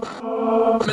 Welcome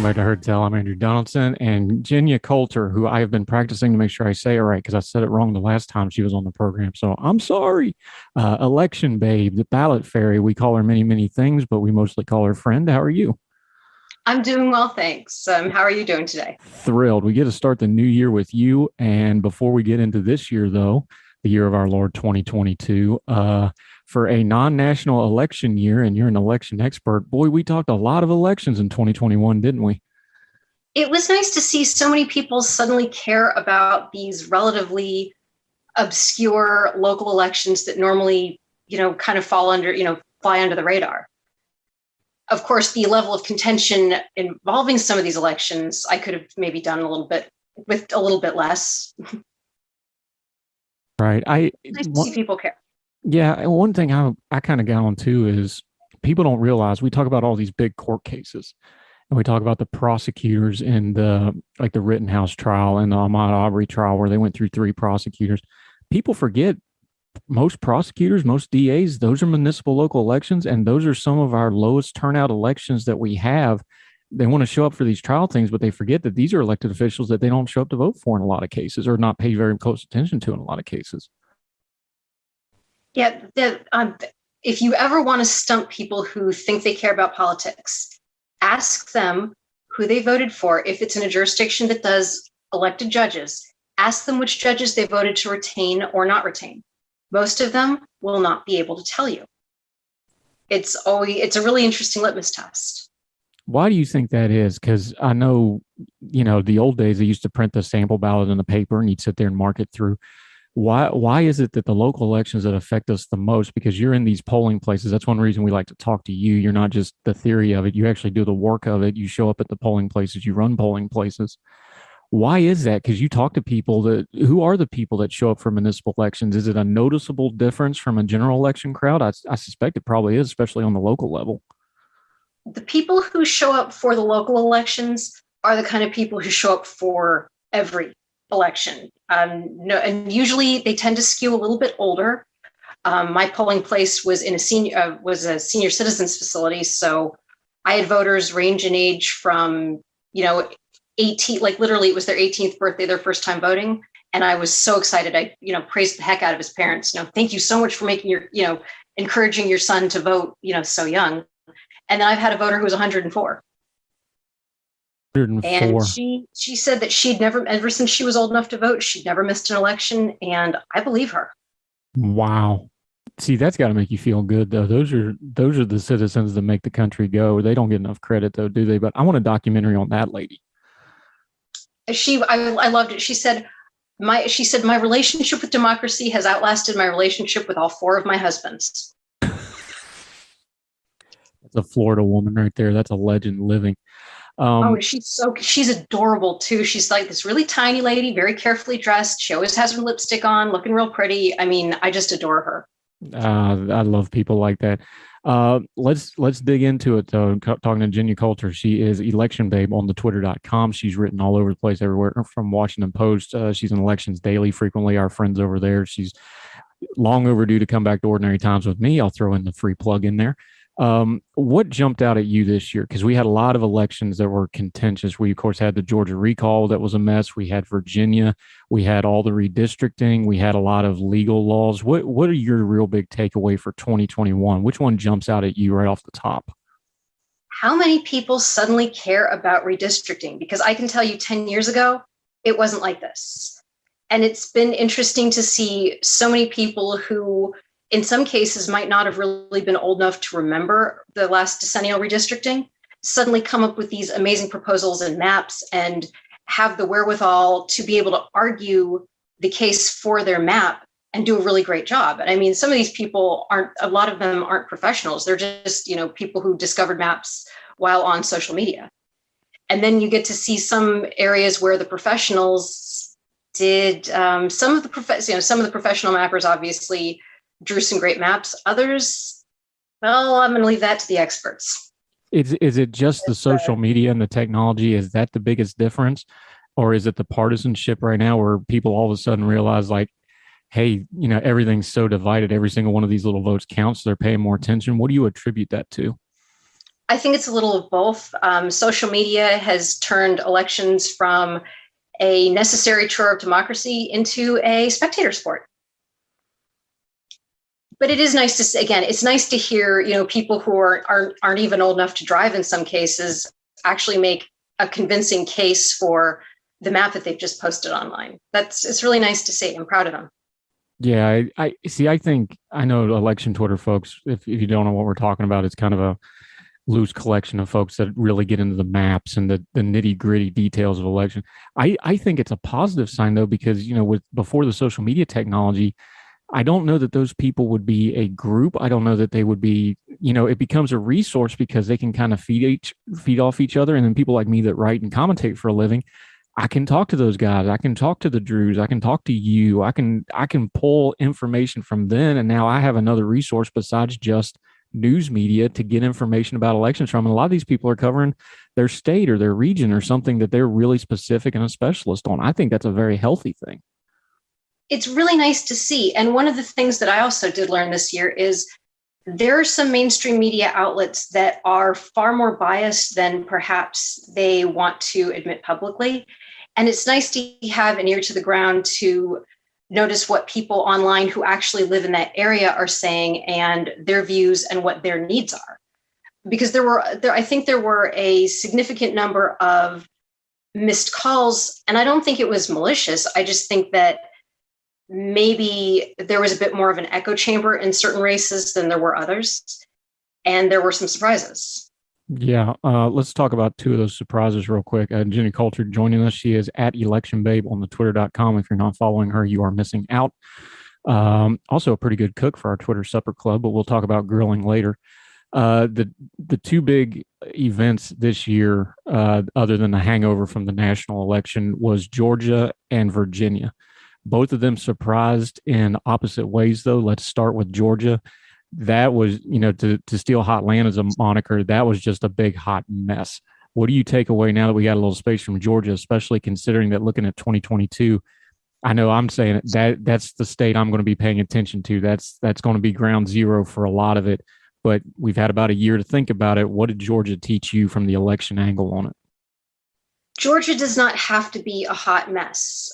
back to Heard Tell. I'm Andrew Donaldson, and Genya Coulter, who I have been practicing to make sure I say it right because I said it wrong the last time she was on the program. So I'm sorry. Election babe, the ballot fairy. We call her many, many things, but we mostly call her friend. How are you? I'm doing well, thanks. How are you doing today? Thrilled. We get to start the new year with you. And before we get into this year, though, the year of our Lord 2022, for a non-national election year, and you're an election expert, boy, we talked a lot of elections in 2021, didn't we? It was nice to see so many people suddenly care about these relatively obscure local elections that normally, kind of fall under, fly under the radar. Of course, the level of contention involving some of these elections, I could have maybe done a little bit with a little bit less. Right. Nice to see people care. Yeah. And one thing I kind of got on too is people don't realize we talk about all these big court cases and we talk about the prosecutors in the Rittenhouse trial and the Ahmaud Arbery trial where they went through 3 prosecutors. People forget most prosecutors, most DAs, those are municipal local elections. And those are some of our lowest turnout elections that we have. They want to show up for these trial things, but they forget that these are elected officials that they don't show up to vote for in a lot of cases or not pay very close attention to in a lot of cases. Yeah, if you ever want to stump people who think they care about politics, ask them who they voted for. If it's in a jurisdiction that does elected judges, ask them which judges they voted to retain or not retain. Most of them will not be able to tell you. It's a really interesting litmus test. Why do you think that is? Because I know, the old days they used to print the sample ballot in the paper and you'd sit there and mark it through. Why is it that the local elections that affect us the most? Because you're in these polling places. That's one reason we like to talk to you. You're not just the theory of it. You actually do the work of it. You show up at the polling places. You run polling places. Why is that? Because you talk to people who are the people that show up for municipal elections. Is it a noticeable difference from a general election crowd? I suspect it probably is, especially on the local level. The people who show up for the local elections are the kind of people who show up for every election. No, and usually they tend to skew a little bit older. My polling place was in a senior citizens facility, so I had voters range in age from 18, like literally it was their 18th birthday, their first time voting, and I was so excited. I praised the heck out of his parents. Thank you so much for making encouraging your son to vote so young. And then I've had a voter who was 104. 104. And she said that she'd never, ever since she was old enough to vote, she'd never missed an election. And I believe her. Wow. See, that's got to make you feel good, though. Those are the citizens that make the country go. They don't get enough credit, though, do they? But I want a documentary on that lady. I loved it. She said, my relationship with democracy has outlasted my relationship with all 4 of my husbands. That's a Florida woman right there. That's a legend living. She's adorable too. She's like this really tiny lady, very carefully dressed. She always has her lipstick on, looking real pretty. I mean, I just adore her. I love people like that. Let's dig into it though. Talking to Genya Coulter, she is election babe on the twitter.com. She's written all over the place, everywhere from Washington Post. She's in Elections Daily frequently. Our friends over there. She's long overdue to come back to Ordinary Times with me. I'll throw in the free plug in there. What jumped out at you this year? Because we had a lot of elections that were contentious. We, of course, had the Georgia recall that was a mess. We had Virginia. We had all the redistricting. We had a lot of legal laws. What are your real big takeaway for 2021? Which one jumps out at you right off the top? How many people suddenly care about redistricting? Because I can tell you 10 years ago, it wasn't like this. And it's been interesting to see so many people who in some cases might not have really been old enough to remember the last decennial redistricting, suddenly come up with these amazing proposals and maps and have the wherewithal to be able to argue the case for their map and do a really great job. And I mean, some of these people a lot of them aren't professionals. They're just, people who discovered maps while on social media. And then you get to see some areas where the professionals did, some of the professional mappers obviously drew some great maps. Others Well, I'm going to leave that to the experts. Is it just the social media and the technology? Is that the biggest difference? Or is it the partisanship right now where people all of a sudden realize like, hey, everything's so divided. Every single one of these little votes counts. So they're paying more attention. What do you attribute that to? I think it's a little of both. Social media has turned elections from a necessary chore of democracy into a spectator sport. But it is nice to say, again, it's nice to hear, people who aren't even old enough to drive in some cases actually make a convincing case for the map that they've just posted online. It's really nice to see. I'm proud of them. Yeah, I see. I think I know election Twitter folks. If you don't know what we're talking about, it's kind of a loose collection of folks that really get into the maps and the nitty gritty details of election. I think it's a positive sign though, because with before the social media technology, I don't know that those people would be a group. I don't know that they would be, it becomes a resource because they can kind of feed off each other. And then people like me that write and commentate for a living, I can talk to those guys. I can talk to the Drews. I can talk to you. I can pull information from them. And now I have another resource besides just news media to get information about elections from. And a lot of these people are covering their state or their region or something that they're really specific and a specialist on. I think that's a very healthy thing. It's really nice to see. And one of the things that I also did learn this year is there are some mainstream media outlets that are far more biased than perhaps they want to admit publicly. And it's nice to have an ear to the ground to notice what people online who actually live in that area are saying and their views and what their needs are. Because I think there were a significant number of missed calls, and I don't think it was malicious. I just think that maybe there was a bit more of an echo chamber in certain races than there were others, and there were some surprises. Yeah, let's talk about two of those surprises real quick. Genya Coulter joining us. She is at Election Babe on the twitter.com. If you're not following her, you are missing out. Also a pretty good cook for our Twitter supper club, but we'll talk about grilling later. The two big events this year, other than the hangover from the national election, was Georgia and Virginia. Both of them surprised in opposite ways, though. Let's start with Georgia. That was, to steal hot land as a moniker, that was just a big hot mess. What do you take away now that we got a little space from Georgia, especially considering that looking at 2022, I know I'm saying that's the state I'm going to be paying attention to. That's going to be ground zero for a lot of it. But we've had about a year to think about it. What did Georgia teach you from the election angle on it? Georgia does not have to be a hot mess.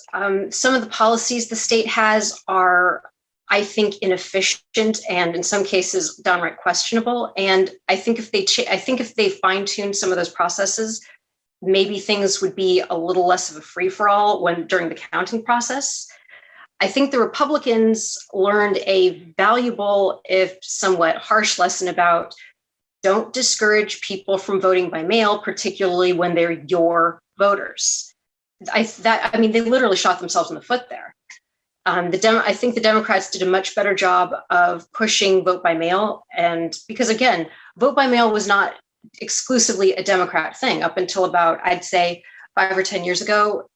Some of the policies the state has are, I think, inefficient and in some cases downright questionable. And I think if they fine-tune some of those processes, maybe things would be a little less of a free-for-all during the counting process. I think the Republicans learned a valuable, if somewhat harsh, lesson about don't discourage people from voting by mail, particularly when they're your voters. They literally shot themselves in the foot there. I think the Democrats did a much better job of pushing vote by mail. And because, again, vote by mail was not exclusively a Democrat thing up until about, I'd say, 5 or 10 years ago.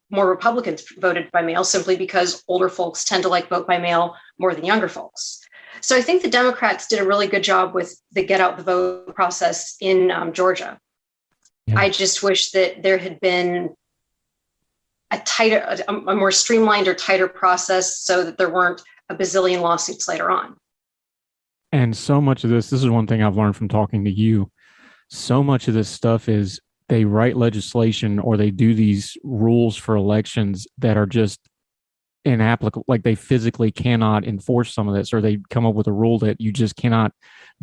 More Republicans voted by mail simply because older folks tend to like vote by mail more than younger folks. So I think the Democrats did a really good job with the get out the vote process in Georgia. Yeah. I just wish that there had been a more streamlined or tighter process so that there weren't a bazillion lawsuits later on. And so much of this is one thing I've learned from talking to you. So much of this stuff is they write legislation or they do these rules for elections that are just inapplicable. Like they physically cannot enforce some of this, or they come up with a rule that you just cannot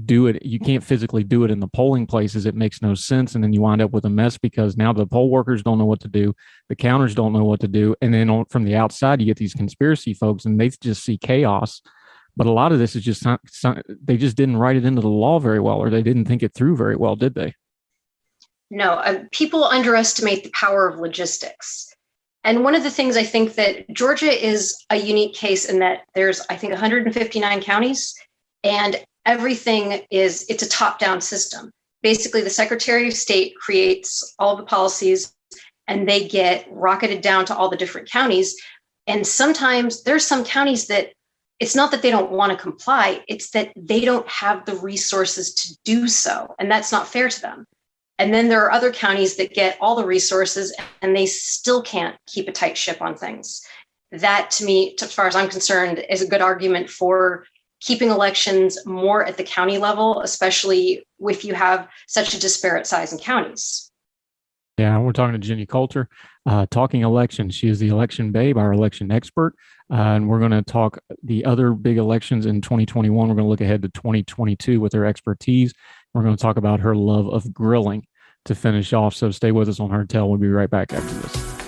do it. You can't physically do it in the polling places. It makes no sense. And then you wind up with a mess because now the poll workers don't know what to do. The counters don't know what to do. And then from the outside, you get these conspiracy folks and they just see chaos. But a lot of this is just, they just didn't write it into the law very well, or they didn't think it through very well, did they? No, people underestimate the power of logistics. And one of the things I think that Georgia is a unique case in that there's, I think, 159 counties, and it's a top-down system. Basically, the Secretary of State creates all the policies and they get rocketed down to all the different counties. And sometimes there's some counties that it's not that they don't want to comply, it's that they don't have the resources to do so. And that's not fair to them. And then there are other counties that get all the resources and they still can't keep a tight ship on things. That, to me, as far as I'm concerned, is a good argument for keeping elections more at the county level, especially if you have such a disparate size in counties. Yeah, we're talking to Genya Coulter, talking elections. She is the election babe, our election expert. And we're going to talk the other big elections in 2021. We're going to look ahead to 2022 with her expertise. We're going to talk about her love of grilling to finish off. So stay with us on Her Tell. We'll be right back after this.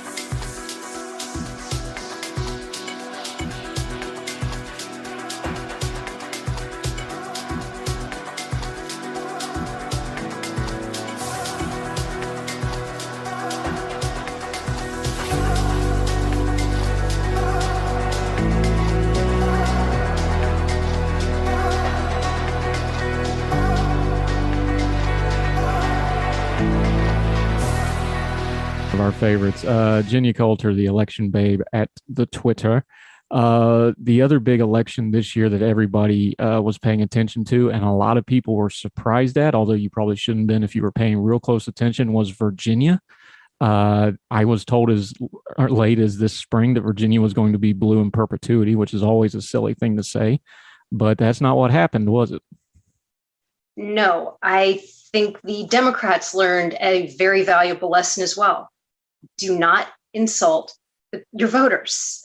Our favorites. Genya Coulter, the election babe at the Twitter. The other big election this year that everybody was paying attention to, and a lot of people were surprised at, although you probably shouldn't have been if you were paying real close attention, was Virginia. I was told as late as this spring that Virginia was going to be blue in perpetuity, which is always a silly thing to say, but that's not what happened, was it? No, I think the Democrats learned a very valuable lesson as well. Do not insult your voters.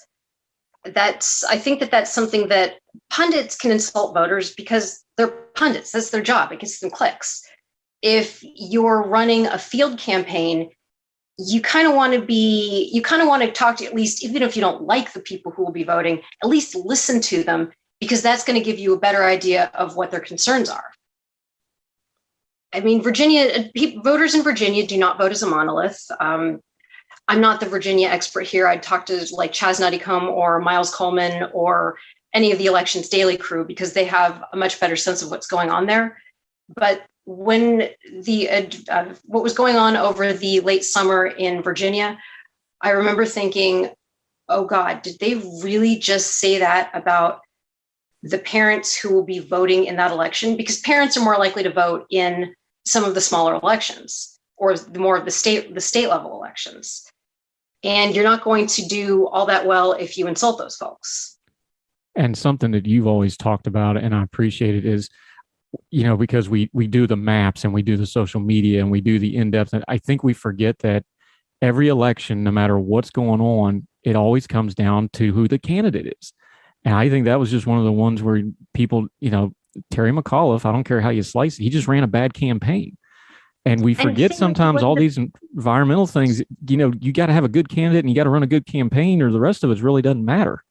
I think that's something that pundits can insult voters because they're pundits. That's their job. It gets them clicks. If you're running a field campaign, you kind of want to talk to, at least, even if you don't like the people who will be voting, at least listen to them, because that's going to give you a better idea of what their concerns are. I mean, voters in Virginia do not vote as a monolith. I'm not the Virginia expert here. I'd talk to like Chaz Nuttycombe or Miles Coleman or any of the Elections Daily crew, because they have a much better sense of what's going on there. But when what was going on over the late summer in Virginia, I remember thinking, oh God, did they really just say that about the parents who will be voting in that election? Because parents are more likely to vote in some of the smaller elections or more of the state level elections. And you're not going to do all that well if you insult those folks. And something that you've always talked about, and I appreciate it, is, because we do the maps and we do the social media and we do the in-depth, and I think we forget that every election, no matter what's going on, it always comes down to who the candidate is. And I think that was just one of the ones where people, Terry McAuliffe, I don't care how you slice it, he just ran a bad campaign. And we forget sometimes all these environmental things, you got to have a good candidate and you got to run a good campaign, or the rest of it really doesn't matter.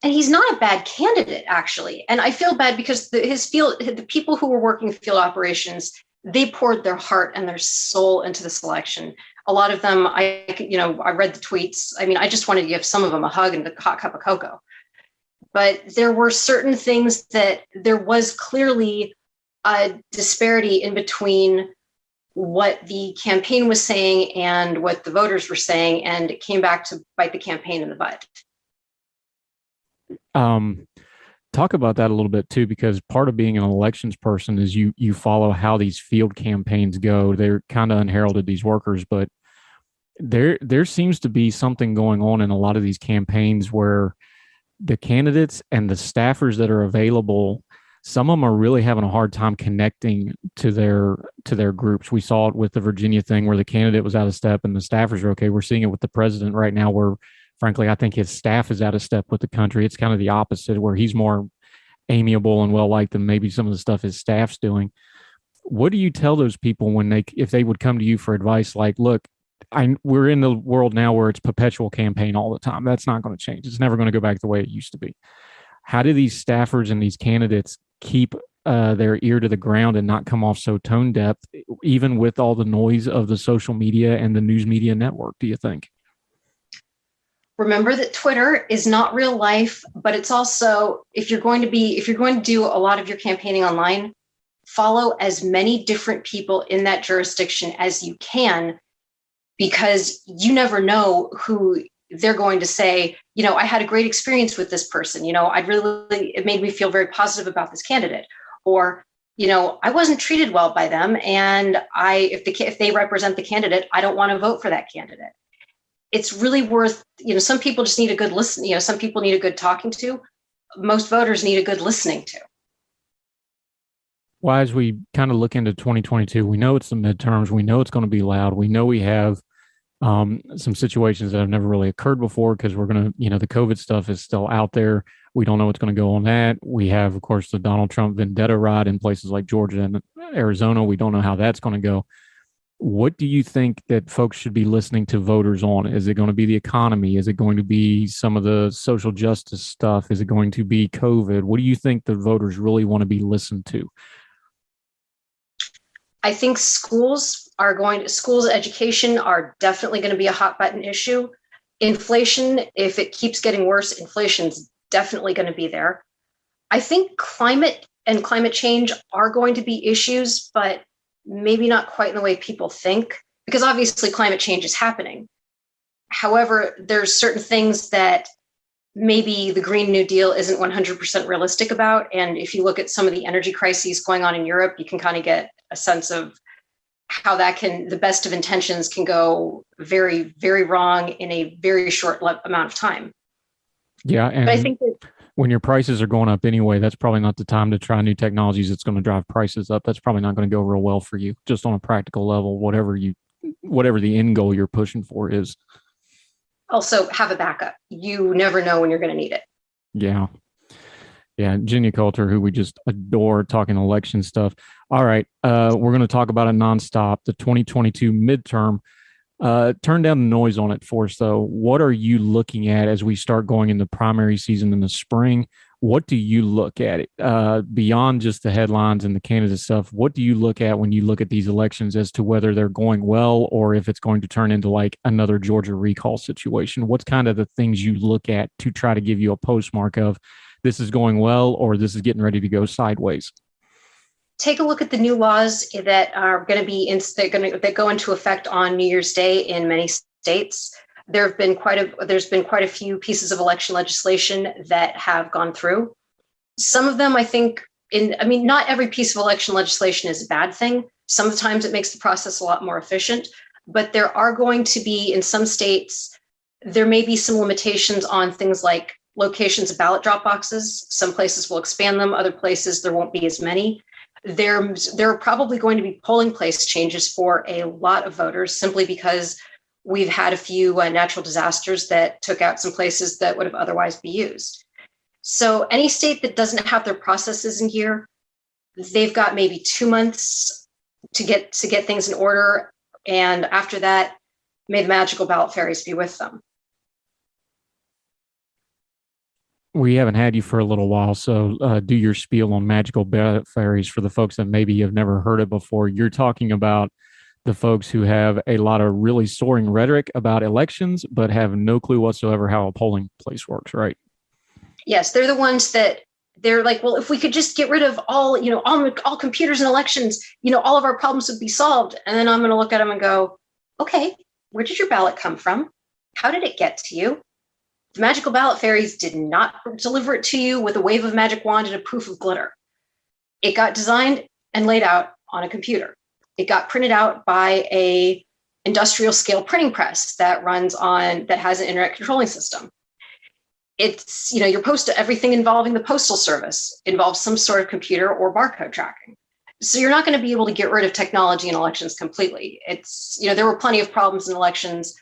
And he's not a bad candidate, actually. And I feel bad because the people who were working field operations, they poured their heart and their soul into this election. A lot of them, I read the tweets. I mean, I just wanted to give some of them a hug and a hot cup of cocoa. But there were certain things that there was clearly a disparity in between what the campaign was saying and what the voters were saying, and it came back to bite the campaign in the butt. Talk about that a little bit too, because part of being an elections person is you follow how these field campaigns go. They're kind of unheralded, these workers, but there seems to be something going on in a lot of these campaigns where the candidates and the staffers that are available, some of them are really having a hard time connecting to their groups. We saw it with the Virginia thing where the candidate was out of step and the staffers are okay. We're seeing it with the president right now where, frankly, I think his staff is out of step with the country. It's kind of the opposite, where he's more amiable and well-liked than maybe some of the stuff his staff's doing. What do you tell those people if they would come to you for advice like, look, we're in the world now where it's perpetual campaign all the time. That's not going to change. It's never going to go back the way it used to be. How do these staffers and these candidates keep their ear to the ground and not come off so tone deaf, even with all the noise of the social media and the news media network, do you think? Remember that Twitter is not real life, but it's also, if you're going to do a lot of your campaigning online, follow as many different people in that jurisdiction as you can, because you never know who they're going to say, I had a great experience with this person. It made me feel very positive about this candidate. Or, I wasn't treated well by them. And if they represent the candidate, I don't want to vote for that candidate. It's really worth, some people just need a good listen. Some people need a good talking to. Most voters need a good listening to. Well, as we kind of look into 2022, we know it's the midterms. We know it's going to be loud. We know we have some situations that have never really occurred before because we're going to, the COVID stuff is still out there. We don't know what's going to go on that. We have, of course, the Donald Trump vendetta ride in places like Georgia and Arizona. We don't know how that's going to go. What do you think that folks should be listening to voters on? Is it going to be the economy? Is it going to be some of the social justice stuff? Is it going to be COVID? What do you think the voters really want to be listened to? I think schools education are definitely going to be a hot button issue. Inflation, if it keeps getting worse, inflation's definitely going to be there. I think climate and climate change are going to be issues, but maybe not quite in the way people think, because obviously climate change is happening. However, there's certain things that maybe the Green New Deal isn't 100% realistic about. And if you look at some of the energy crises going on in Europe, you can kind of get a sense of how the best of intentions can go very, very wrong in a very short amount of time. Yeah. And but I think that when your prices are going up anyway, that's probably not the time to try new technologies that's going to drive prices up. That's probably not going to go real well for you, just on a practical level, whatever the end goal you're pushing for is. Also have a backup. You never know when you're going to need it. Yeah. Yeah. Genya Coulter, who we just adore, talking election stuff. All right. We're going to talk about it nonstop. The 2022 midterm. Turn down the noise on it for us, though. What are you looking at as we start going in the primary season in the spring? What do you look at it beyond just the headlines and the candidate stuff? What do you look at when you look at these elections as to whether they're going well or if it's going to turn into like another Georgia recall situation? What's kind of the things you look at to try to give you a postmark of this is going well or this is getting ready to go sideways? Take a look at the new laws that are going to be that go into effect on New Year's Day in many states. There's been quite a few pieces of election legislation that have gone through. Some of them, I think, not every piece of election legislation is a bad thing. Sometimes it makes the process a lot more efficient, but there are going to be, in some states, there may be some limitations on things like locations of ballot drop boxes. Some places will expand them, other places there won't be as many. There are probably going to be polling place changes for a lot of voters simply because we've had a few natural disasters that took out some places that would have otherwise be used. So any state that doesn't have their processes in gear, they've got maybe 2 months to get things in order. And after that, may the magical ballot fairies be with them. We haven't had you for a little while, so do your spiel on magical ballot fairies for the folks that maybe have never heard it before. You're talking about the folks who have a lot of really soaring rhetoric about elections, but have no clue whatsoever how a polling place works, right? Yes, they're the ones that they're like, well, if we could just get rid of all computers and elections, all of our problems would be solved. And then I'm going to look at them and go, okay, where did your ballot come from? How did it get to you? The magical ballot fairies did not deliver it to you with a wave of magic wand and a poof of glitter. It got designed and laid out on a computer. It got printed out by a industrial scale printing press that has an internet controlling system. It's, everything involving the postal service involves some sort of computer or barcode tracking. So you're not going to be able to get rid of technology in elections completely. It's, there were plenty of problems in elections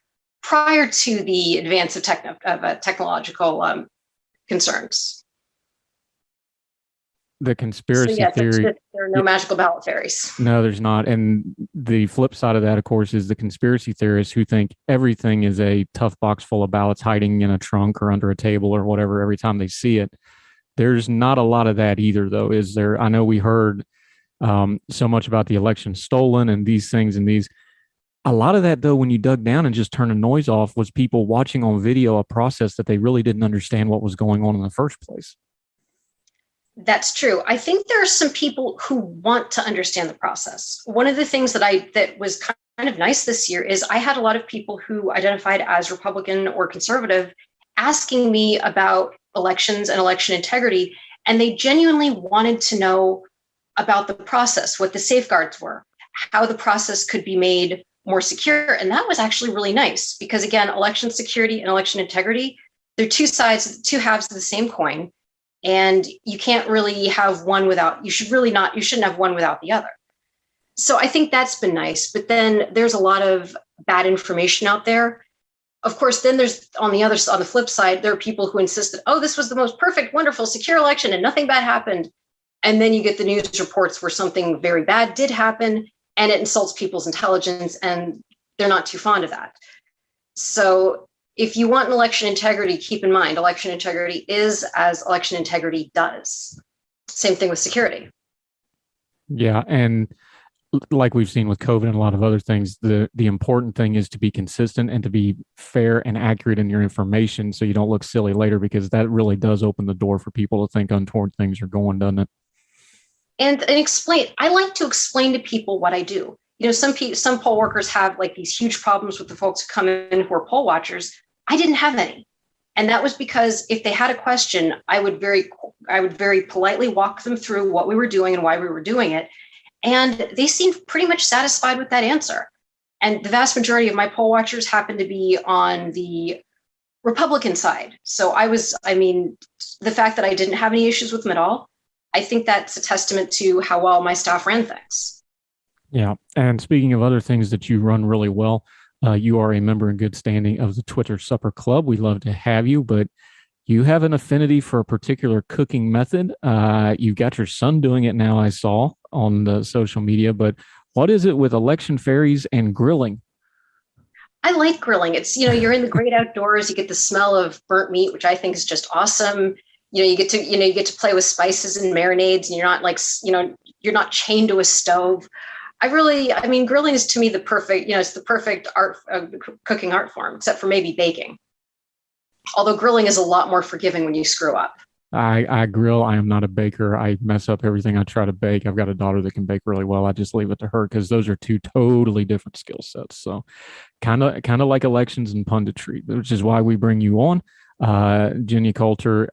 prior to the advance of technological concerns. The conspiracy theory. There are no magical ballot fairies. No, there's not. And the flip side of that, of course, is the conspiracy theorists who think everything is a tough box full of ballots hiding in a trunk or under a table or whatever every time they see it. There's not a lot of that either, though, is there? I know we heard so much about the election stolen and these things and these. A lot of that, though, when you dug down and just turned the noise off, was people watching on video a process that they really didn't understand what was going on in the first place. That's true. I think there are some people who want to understand the process. One of the things that was kind kind of nice this year is I had a lot of people who identified as Republican or conservative asking me about elections and election integrity, and they genuinely wanted to know about the process, what the safeguards were, how the process could be made more secure. And that was actually really nice because, again, election security and election integrity, they're two halves of the same coin. And you can't really have one without, you shouldn't have one without the other. So I think that's been nice. But then there's a lot of bad information out there. Of course, then there's on the flip side, there are people who insist that, oh, this was the most perfect, wonderful, secure election and nothing bad happened. And then you get the news reports where something very bad did happen and it insults people's intelligence, and they're not too fond of that. So if you want an election integrity, keep in mind, election integrity is as election integrity does. Same thing with security. Yeah. And like we've seen with COVID and a lot of other things, the important thing is to be consistent and to be fair and accurate in your information so you don't look silly later, because that really does open the door for people to think untoward things are going, doesn't it? And explain. I like to explain to people what I do. You know, some poll workers have like these huge problems with the folks who come in who are poll watchers. I didn't have any. And that was because if they had a question, I would very politely walk them through what we were doing and why we were doing it. And they seemed pretty much satisfied with that answer. And the vast majority of my poll watchers happened to be on the Republican side. So the fact that I didn't have any issues with them at all, I think that's a testament to how well my staff ran things. Yeah. And speaking of other things that you run really well, you are a member in good standing of the Twitter Supper Club. We love to have you, but you have an affinity for a particular cooking method. You've got your son doing it now, I saw on the social media, but what is it with election fairies and grilling? I like grilling. It's, you're in the great outdoors, you get the smell of burnt meat, which I think is just awesome. You get to play with spices and marinades, and you're not like, you're not chained to a stove. Grilling is to me the perfect, it's the perfect cooking art form, except for maybe baking. Although grilling is a lot more forgiving when you screw up. I grill. I am not a baker. I mess up everything I try to bake. I've got a daughter that can bake really well. I just leave it to her because those are two totally different skill sets. So kind of like elections and punditry, which is why we bring you on. Genya Coulter,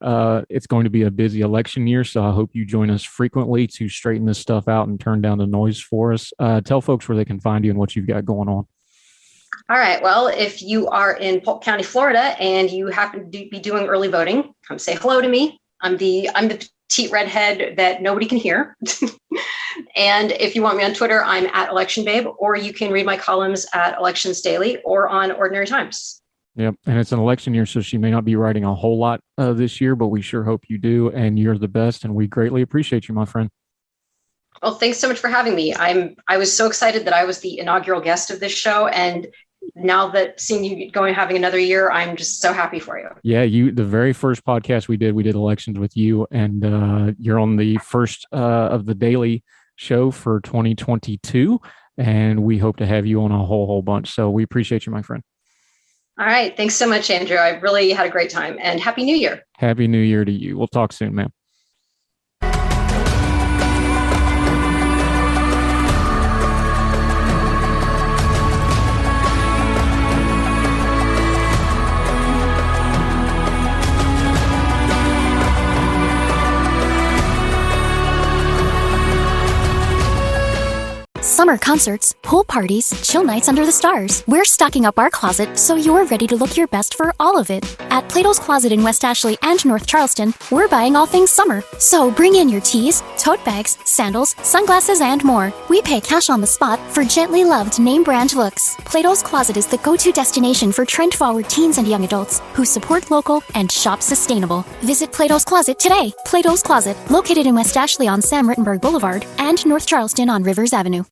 it's going to be a busy election year, so I hope you join us frequently to straighten this stuff out and turn down the noise for us. Tell folks where they can find you and what you've got going on. All right. Well, if you are in Polk County, Florida, and you happen to be doing early voting, come say hello to me. I'm the petite redhead that nobody can hear. And if you want me on Twitter, I'm at Election Babe, or you can read my columns at Elections Daily or on Ordinary Times. Yep. And it's an election year, so she may not be writing a whole lot this year, but we sure hope you do. And you're the best. And we greatly appreciate you, my friend. Well, thanks so much for having me. I was so excited that I was the inaugural guest of this show. And now that seeing you having another year, I'm just so happy for you. Yeah. The very first podcast we did elections with you, and you're on the first of the daily show for 2022. And we hope to have you on a whole bunch. So we appreciate you, my friend. All right. Thanks so much, Andrew. I really had a great time, and Happy New Year. Happy New Year to you. We'll talk soon, man. Summer concerts, pool parties, chill nights under the stars. We're stocking up our closet so you're ready to look your best for all of it. At Plato's Closet in West Ashley and North Charleston, we're buying all things summer. So bring in your tees, tote bags, sandals, sunglasses, and more. We pay cash on the spot for gently loved name brand looks. Plato's Closet is the go-to destination for trend-forward teens and young adults who support local and shop sustainable. Visit Plato's Closet today. Plato's Closet, located in West Ashley on Sam Rittenberg Boulevard and North Charleston on Rivers Avenue.